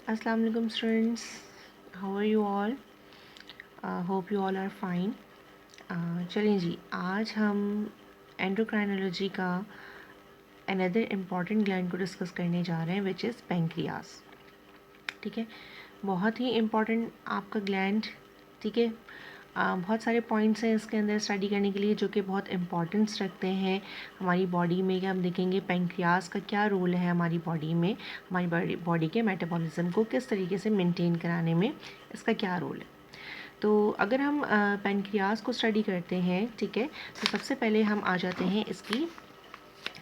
अस्सलाम वालेकुम students, how are you all? Hope you all are fine. चलिए जी, आज हम एंडोक्राइनोलॉजी का अनदर इम्पॉर्टेंट ग्लैंड को डिस्कस करने जा रहे हैं विच इज़ पेंक्रियास। ठीक है, बहुत ही इम्पॉर्टेंट आपका ग्लैंड। ठीक है, बहुत सारे पॉइंट्स हैं इसके अंदर स्टडी करने के लिए जो कि बहुत इम्पॉर्टेंस रखते हैं हमारी बॉडी में। कि हम देखेंगे पेंक्रियास का क्या रोल है हमारी बॉडी में, हमारी बॉडी के मेटाबॉलिज्म को किस तरीके से मेंटेन कराने में इसका क्या रोल है। तो अगर हम पेंक्रियास को स्टडी करते हैं, ठीक है, तो सबसे पहले हम आ जाते हैं इसकी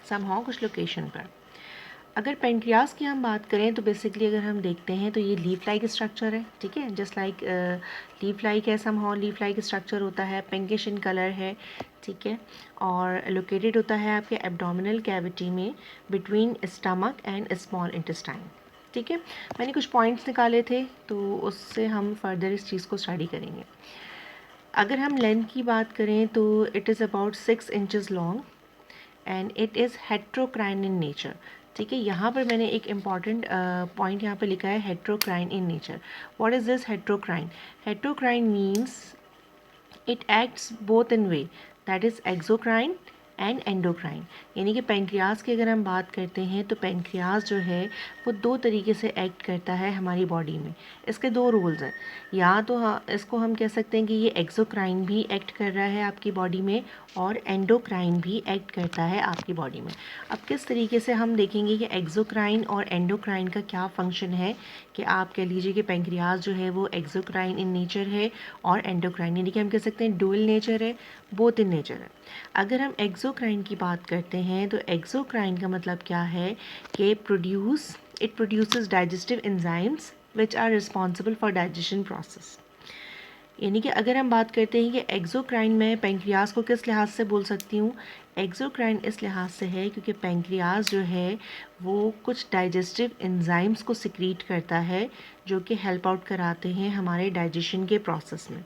समहाउ कुछ लोकेशन पर। अगर पेंक्रियास की हम बात करें तो बेसिकली अगर हम देखते हैं तो ये लीफ लाइक स्ट्रक्चर है। ठीक है, जस्ट लाइक लीफ लाइक है, समहाउ लीफ लाइक स्ट्रक्चर होता है, पिंकिश इन कलर है। ठीक है, और लोकेटेड होता है आपके एब्डोमिनल कैविटी में between stomach and small intestine. ठीक है, मैंने कुछ पॉइंट्स निकाले थे तो उससे हम फर्दर इस चीज़ को स्टडी करेंगे। अगर हम लेंथ की बात करें तो it is about 6 inches long and it is heterocrine in nature. ठीक है, यहाँ पर मैंने एक इम्पॉर्टेंट पॉइंट यहाँ पे लिखा है, heterocrine in nature. What is this heterocrine? Heterocrine means it acts both in way, that is exocrine and endocrine. यानी कि पेंक्रियास की अगर हम बात करते हैं तो पेंक्रियास जो है वो दो तरीके से एक्ट करता है हमारी बॉडी में। इसके दो रूल्स हैं, या तो इसको हम कह सकते हैं कि ये एक्सोक्राइन भी एक्ट कर रहा है आपकी बॉडी में और एंडोक्राइन भी एक्ट करता है आपकी बॉडी में। अब किस तरीके से हम देखेंगे कि एक्सोक्राइन और एंडोक्राइन का क्या फंक्शन है, कि आप कह लीजिए कि पेंक्रियास जो है वो एक्सोक्राइन इन नेचर है और एंडोक्राइन, यानी कि हम कह सकते हैं डुअल नेचर है, बोथ इन नेचर है। अगर हम एक्सोक्राइन की बात करते हैं तो एक्सोक्राइन का मतलब क्या है कि it produces digestive enzymes which are responsible for digestion process. यानी कि अगर हम बात करते हैं कि एक्सोक्राइन में पेंक्रियास को किस लिहाज से बोल सकती हूँ, एक्सोक्राइन इस लिहाज से है क्योंकि पेंक्रियास जो है वो कुछ डाइजेस्टिव एंजाइम्स को सिक्रीट करता है जो कि हेल्प आउट कराते हैं हमारे डाइजेशन के प्रोसेस में।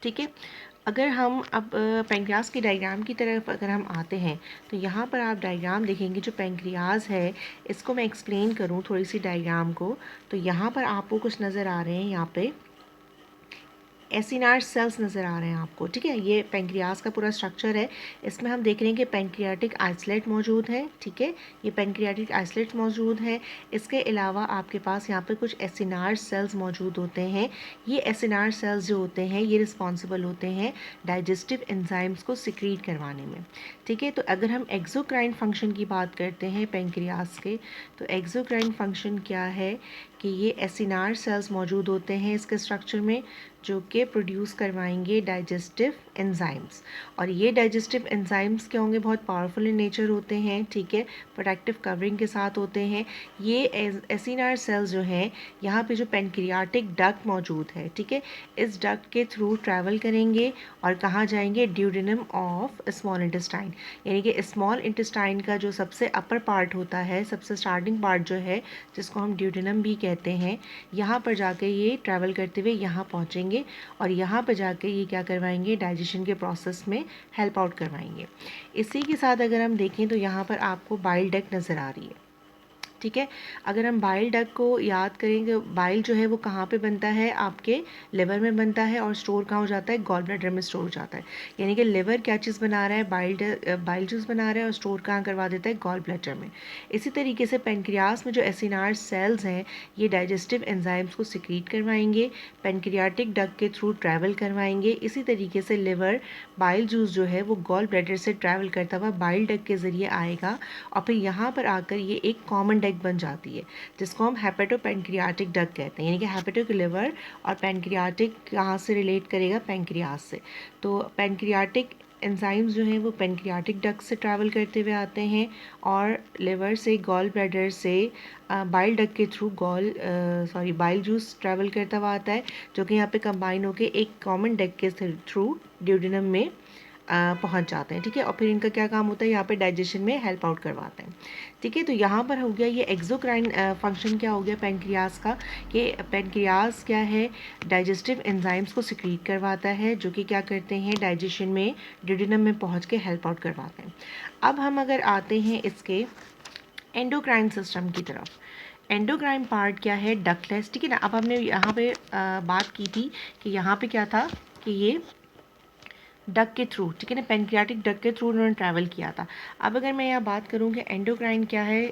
ठीक है, अगर हम अब पेंक्रियास की डायग्राम की तरफ अगर हम आते हैं तो यहाँ पर आप डायग्राम देखेंगे। जो पेंक्रियास है इसको मैं एक्सप्लेन करूँ थोड़ी सी डायग्राम को, तो यहाँ पर आपको कुछ नज़र आ रहे हैं, यहाँ पे एसिनार सेल्स नज़र आ रहे हैं आपको। ठीक है, ये पेंक्रियास का पूरा स्ट्रक्चर है। इसमें हम देख रहे हैं कि पेंक्रियाटिक आइसोलेट मौजूद है। ठीक है, ये पेंक्रियाटिक आइसोलेट मौजूद है। इसके अलावा आपके पास यहाँ पे कुछ एसिनार सेल्स मौजूद होते हैं। ये एसिनार सेल्स जो होते हैं ये रिस्पॉन्सिबल होते हैं डाइजेस्टिव एंजाइम्स को सिक्रीट करवाने में। ठीक है, तो अगर हम एक्सोक्राइन फंक्शन की बात करते हैं पेंक्रियास के, तो एक्सोक्राइन फंक्शन क्या है कि ये एसिनार सेल्स मौजूद होते हैं इसके स्ट्रक्चर में जो कि प्रोड्यूस करवाएंगे डाइजेस्टिव एंजाइम्स। और ये डाइजेस्टिव एंजाइम्स क्या होंगे, बहुत पावरफुल इन नेचर होते हैं। ठीक है, प्रोटेक्टिव कवरिंग के साथ होते हैं। ये एसिनार सेल्स जो हैं यहाँ पे जो पेंक्रियाटिक डक्ट मौजूद है, ठीक है, इस डक्ट के थ्रू ट्रैवल करेंगे और कहाँ जाएंगे, ड्यूडेनम ऑफ स्मॉल इंटेस्टाइन। यानी कि स्मॉल इंटेस्टाइन का जो सबसे अपर पार्ट होता है, सबसे स्टार्टिंग पार्ट जो है जिसको हम ड्यूडेनम भी कहते हैं, यहाँ पर जाके ये ट्रैवल करते हुए यहाँ पहुँचेंगे और यहाँ पर जाके ये क्या करवाएंगे, डाइजेशन के प्रोसेस में हेल्प आउट करवाएंगे। इसी के साथ अगर हम देखें तो यहाँ पर आपको बाइल डक्ट नज़र आ रही है। ठीक है, अगर हम बाइल डक्ट को याद करेंगे, बाइल जो है वो कहाँ पे बनता है, आपके लिवर में बनता है और स्टोर कहाँ हो जाता है, गॉल ब्लैडर में स्टोर हो जाता है। यानी कि लिवर क्या चीज़ बना रहा है, बाइल जूस बना रहा है और स्टोर कहाँ करवा देता है, गॉल ब्लैडर में। इसी तरीके से पेंक्रियास में जो एसिनार सेल्स हैं ये डाइजेस्टिव एंजाइम्स को सिक्रीट करवाएंगे, पेंक्रियाटिक डक्ट के थ्रू ट्रैवल करवाएंगे। इसी तरीके से लिवर बाइल जूस जो है वो गॉल ब्लैडर से ट्रैवल करता हुआ बाइल डक्ट के ज़रिए आएगा और फिर यहाँ पर आकर ये एक कॉमन डक्ट बन जाती है जिसको हम हेपेटोपेंक्रियाटिक डक्ट कहते हैं। यानी कि हेपेटो लिवर और पेंक्रियाटिक कहाँ से रिलेट करेगा, पेंक्रियास से। तो पेंक्रियाटिक एंजाइम्स जो हैं वो पेंक्रियाटिक डक्ट से ट्रैवल करते हुए आते हैं और लिवर से गॉल ब्लैडर से बाइल डक्ट के थ्रू बाइल जूस ट्रैवल करता हुआ आता है जो कि यहाँ पे कंबाइन होकर एक कॉमन डक्ट के थ्रू ड्यूडेनम में पहुंच जाते हैं। ठीक है, और फिर इनका क्या काम होता है, यहाँ पे डाइजेशन में हेल्प आउट करवाते हैं। ठीक है, तो यहाँ पर हो गया ये एक्सोक्राइन फंक्शन क्या हो गया पेंक्रियास का, कि पेंक्रियास क्या है, डाइजेस्टिव एंजाइम्स को सिक्रीट करवाता है जो कि क्या करते हैं, डाइजेशन में ड्यूडेनम में पहुँच के हेल्प आउट करवाते हैं। अब हम अगर आते हैं इसके एंडोक्राइन सिस्टम की तरफ, एंडोक्राइन पार्ट क्या है, डक्टलेस, ठीक है ना। अब हमने यहाँ पे बात की थी कि यहाँ पे क्या था कि ये डक के थ्रू, ठीक है ना, पेनक्रियाटिक डक के थ्रू उन्होंने ट्रैवल किया था। अब अगर मैं यहाँ बात करूँ कि एंडोक्राइन क्या है,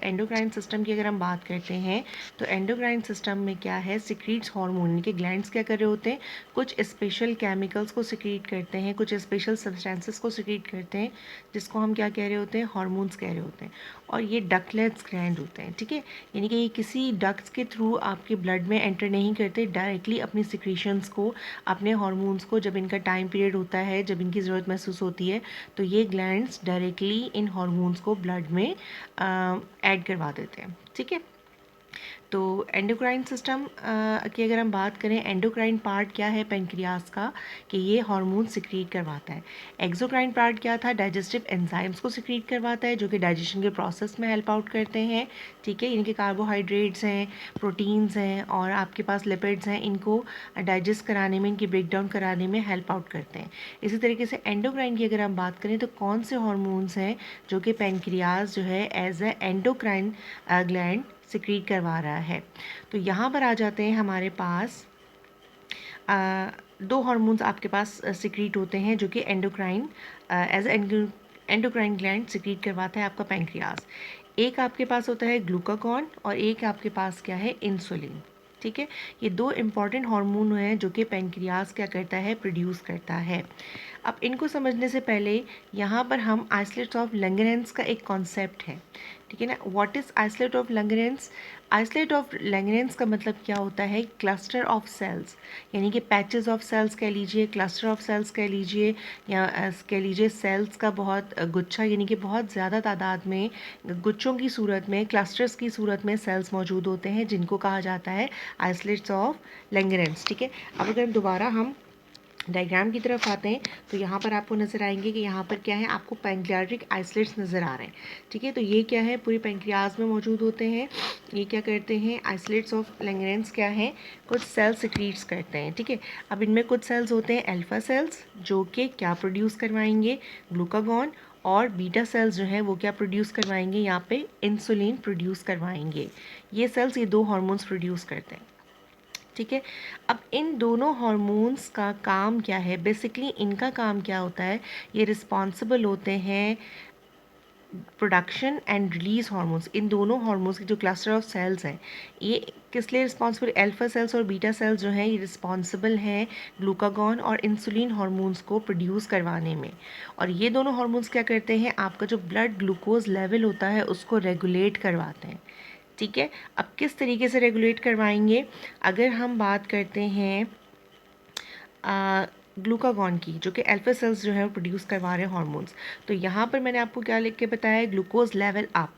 एंडोक्राइन सिस्टम की अगर हम बात करते हैं तो एंडोक्राइन सिस्टम में क्या है, सिक्रीट्स हार्मोन, इनके ग्लैंड्स क्या कर रहे होते हैं, कुछ स्पेशल केमिकल्स को सिक्रीट करते हैं, कुछ स्पेशल सब्सटेंसेस को सिक्रीट करते हैं, जिसको हम क्या कह रहे होते हैं, हार्मोन्स कह रहे होते हैं। और ये डकलेस ग्लैंड होते हैं, ठीक है, यानी कि ये किसी डक्ट्स के थ्रू आपके ब्लड में एंटर नहीं करते, डायरेक्टली अपनी सिक्रीशंस को, अपने हार्मोन्स को, जब इनका टाइम पीरियड होता है, जब इनकी ज़रूरत महसूस होती है, तो ये ग्लैंड्स डायरेक्टली इन हार्मोन्स को ब्लड में ऐड करवा देते हैं, ठीक है। तो एंडोक्राइन सिस्टम की अगर हम बात करें, एंडोक्राइन पार्ट क्या है पेनक्रियास का, कि ये हार्मोन सिक्रीट करवाता है। एक्सोक्राइन पार्ट क्या था, डाइजेस्टिव एंजाइम्स को सिक्रीट करवाता है, जो कि डाइजेशन के प्रोसेस में हेल्प आउट करते हैं, ठीक है। इनके कार्बोहाइड्रेट्स हैं, प्रोटीन्स हैं और आपके पास लिपिड्स हैं, इनको डाइजेस्ट कराने में, इनकी ब्रेक डाउन कराने में हेल्प आउट करते हैं। इसी तरीके से एंडोक्राइन की अगर हम बात करें तो कौन से हार्मोन्स हैं जो कि पेनक्रियास जो है as a endocrine gland secrete करवा रहा है। तो यहाँ पर आ जाते हैं हमारे पास दो हार्मोन्स आपके पास सिक्रीट होते हैं जो कि endocrine as endocrine gland secrete करवाता है आपका पेनक्रियास। एक आपके पास होता है ग्लूकागॉन और एक आपके पास क्या है, इंसुलिन, ठीक है। ये दो इम्पॉर्टेंट हार्मोन हैं जो कि पेनक्रियास क्या करता है, प्रोड्यूस करता है। अब इनको समझने से पहले यहाँ पर हम आइसोलेट्स ऑफ लैंगरेंस का एक कॉन्सेप्ट है, ठीक है ना। What is islet of Langerhans? Islet of Langerhans का मतलब क्या होता है, क्लस्टर ऑफ सेल्स, यानी कि पैचेस ऑफ सेल्स कह लीजिए, क्लस्टर ऑफ सेल्स कह लीजिए, या कह लीजिए सेल्स का बहुत गुच्छा, यानी कि बहुत ज़्यादा तादाद में गुच्छों की सूरत में, क्लस्टर्स की सूरत में सेल्स मौजूद होते हैं, जिनको कहा जाता है आइसोलेट्स ऑफ लैंगरेंस, ठीक है। अब अगर दोबारा हम डायग्राम की तरफ आते हैं तो यहाँ पर आपको नज़र आएंगे कि यहाँ पर क्या है, आपको पैंक्रियाटिक आइसोलेट्स नज़र आ रहे हैं, ठीक है। तो ये क्या है, पूरी पैंक्रियाज में मौजूद होते हैं। ये क्या करते हैं, आइसोलेट्स ऑफ लैंगरेंस क्या है, कुछ सेल सिक्रीट्स करते हैं, ठीक है। अब इनमें कुछ सेल्स होते हैं अल्फा सेल्स, जो कि क्या प्रोड्यूस करवाएंगे, ग्लूकागॉन, और बीटा सेल्स जो हैं वो क्या प्रोड्यूस करवाएंगे, यहाँ पे इंसुलिन प्रोड्यूस करवाएंगे। ये सेल्स ये दो हार्मोन्स प्रोड्यूस करते हैं, ठीक है। अब इन दोनों हार्मोन्स का काम क्या है, बेसिकली इनका काम क्या होता है, ये रिस्पॉन्सिबल होते हैं प्रोडक्शन एंड रिलीज हार्मोन्स। इन दोनों हार्मोन्स के जो क्लस्टर ऑफ सेल्स हैं, ये किस लिए रिस्पॉन्सिबल, अल्फा सेल्स और बीटा सेल्स जो हैं ये रिस्पॉन्सिबल हैं ग्लूकागॉन और इंसुलिन हार्मोन्स को प्रोड्यूस करवाने में। और ये दोनों हार्मोन्स क्या करते हैं, आपका जो ब्लड ग्लूकोज लेवल होता है उसको रेगुलेट करवाते हैं, ठीक है। अब किस तरीके से रेगुलेट करवाएंगे, अगर हम बात करते हैं ग्लूकागॉन की, जो कि अल्फा सेल्स जो है वो प्रोड्यूस करवा रहे हैं हार्मोन्स, तो यहाँ पर मैंने आपको क्या लिख के बताया है, ग्लूकोज लेवल अप,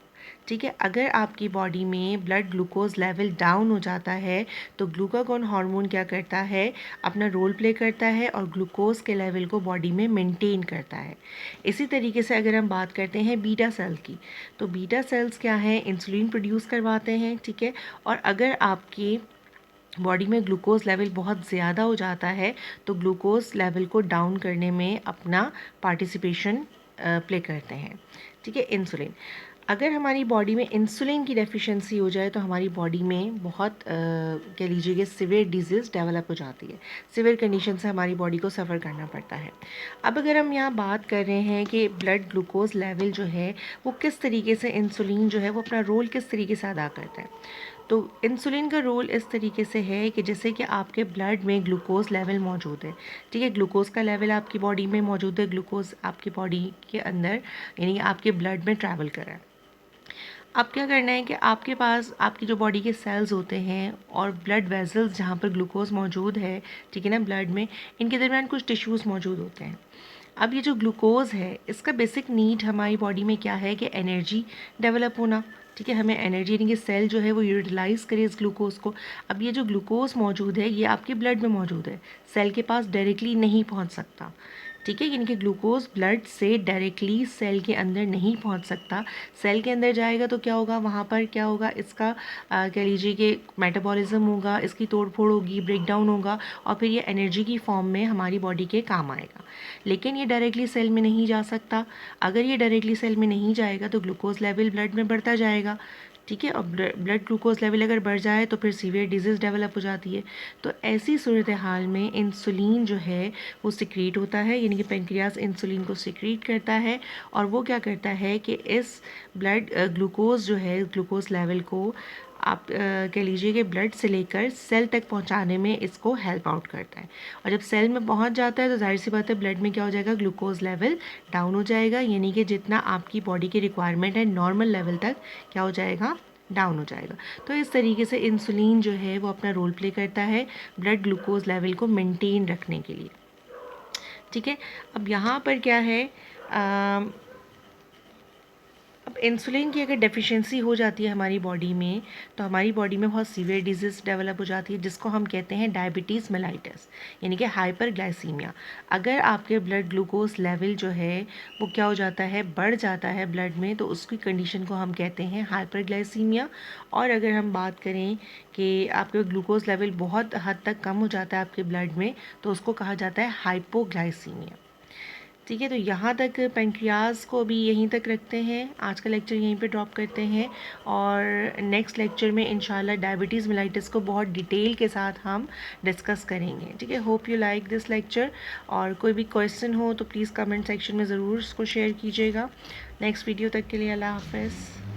ठीक है। अगर आपकी बॉडी में ब्लड ग्लूकोज लेवल डाउन हो जाता है तो ग्लूकागॉन हार्मोन क्या करता है, अपना रोल प्ले करता है और ग्लूकोज के लेवल को बॉडी में मेंटेन करता है। इसी तरीके से अगर हम बात करते हैं बीटा सेल की, तो बीटा सेल्स क्या है, इंसुलिन प्रोड्यूस करवाते हैं, ठीक है। और अगर आपकी बॉडी में ग्लूकोज लेवल बहुत ज़्यादा हो जाता है तो ग्लूकोज लेवल को डाउन करने में अपना पार्टिसिपेशन प्ले करते हैं, ठीक है, इंसुलिन। अगर हमारी बॉडी में इंसुलिन की डेफिशिएंसी हो जाए तो हमारी बॉडी में बहुत कह लीजिए कि सिवियर डिजीज़ डेवलप हो जाती है, सिवियर कंडीशन से हमारी बॉडी को सफ़र करना पड़ता है। अब अगर हम यहाँ बात कर रहे हैं कि ब्लड ग्लूकोज लेवल जो है वो किस तरीके से, इंसुलिन जो है वो अपना रोल किस तरीके से अदा करता है, तो इंसुलिन का रोल इस तरीके से है कि जैसे कि आपके ब्लड में ग्लूकोज लेवल मौजूद है, ठीक है, ग्लूकोज का लेवल आपकी बॉडी में मौजूद है, ग्लूकोज आपकी बॉडी के अंदर यानी कि आपके ब्लड में ट्रैवल कर रहा है। अब क्या करना है कि आपके पास आपकी जो बॉडी के सेल्स होते हैं और ब्लड वेजल्स जहाँ पर ग्लूकोज मौजूद है, ठीक है ना, ब्लड में, इनके दरमियान कुछ टिश्यूज़ मौजूद होते हैं। अब ये जो ग्लूकोज है इसका बेसिक नीड हमारी बॉडी में क्या है कि एनर्जी डेवलप होना, ठीक है, हमें एनर्जी यानी कि सेल जो है वो यूटिलाइज़ करे इस ग्लूकोज को। अब ये जो ग्लूकोज मौजूद है ये आपके ब्लड में मौजूद है, सेल के पास डायरेक्टली नहीं पहुंच सकता, ठीक है, यानी कि ग्लूकोज ब्लड से डायरेक्टली सेल के अंदर नहीं पहुंच सकता। सेल के अंदर जाएगा तो क्या होगा, वहाँ पर क्या होगा, इसका कह लीजिए कि मेटाबॉलिज्म होगा, इसकी तोड़फोड़ होगी, ब्रेक डाउन होगा और फिर ये एनर्जी की फॉर्म में हमारी बॉडी के काम आएगा। लेकिन ये डायरेक्टली सेल में नहीं जा सकता। अगर ये डायरेक्टली सेल में नहीं जाएगा तो ग्लूकोज लेवल ब्लड में बढ़ता जाएगा, ठीक है। और ब्लड ग्लूकोज लेवल अगर बढ़ जाए तो फिर सीवियर डिजीज़ डेवलप हो जाती है। तो ऐसी सूरत हाल में इंसुलिन जो है वो सिक्रीट होता है, यानी कि पेंक्रियाज इंसुलिन को सिक्रीट करता है और वो क्या करता है कि इस ब्लड ग्लूकोज जो है ग्लूकोज लेवल को आप कह लीजिए कि ब्लड से लेकर सेल तक पहुंचाने में इसको हेल्प आउट करता है। और जब सेल में पहुंच जाता है तो जाहिर सी बात है ब्लड में क्या हो जाएगा, ग्लूकोज लेवल डाउन हो जाएगा, यानी कि जितना आपकी बॉडी की रिक्वायरमेंट है नॉर्मल लेवल तक क्या हो जाएगा, डाउन हो जाएगा। तो इस तरीके से इंसुलिन जो है वो अपना रोल प्ले करता है ब्लड ग्लूकोज लेवल को मेंटेन रखने के लिए। ठीक है। अब यहाँ पर क्या है, अब इंसुलिन की अगर डेफिशिएंसी हो जाती है हमारी बॉडी में तो हमारी बॉडी में बहुत सीवियर डिजीज़ डेवलप हो जाती है, जिसको हम कहते हैं डायबिटीज़ मेलाइटस, यानी कि हाइपरग्लाइसीमिया। अगर आपके ब्लड ग्लूकोज लेवल जो है वो क्या हो जाता है, बढ़ जाता है ब्लड में, तो उसकी कंडीशन को हम कहते हैं हाइपरग्लाइसीमिया। और अगर हम बात करें कि आपके ग्लूकोज लेवल बहुत हद तक कम हो जाता है आपके ब्लड में, तो उसको कहा जाता है हाइपोग्लाइसीमिया। ठीक है। तो यहाँ तक पेंक्रियाज को भी यहीं तक रखते हैं, आज का लेक्चर यहीं पे ड्रॉप करते हैं और नेक्स्ट लेक्चर में इंशाल्लाह डायबिटीज़ मेलाइटिस को बहुत डिटेल के साथ हम डिस्कस करेंगे। ठीक है। Hope you like this lecture, और कोई भी क्वेश्चन हो तो प्लीज़ कमेंट सेक्शन में ज़रूर उसको शेयर कीजिएगा। नेक्स्ट वीडियो तक के लिए अल्लाह हाफ़िज़।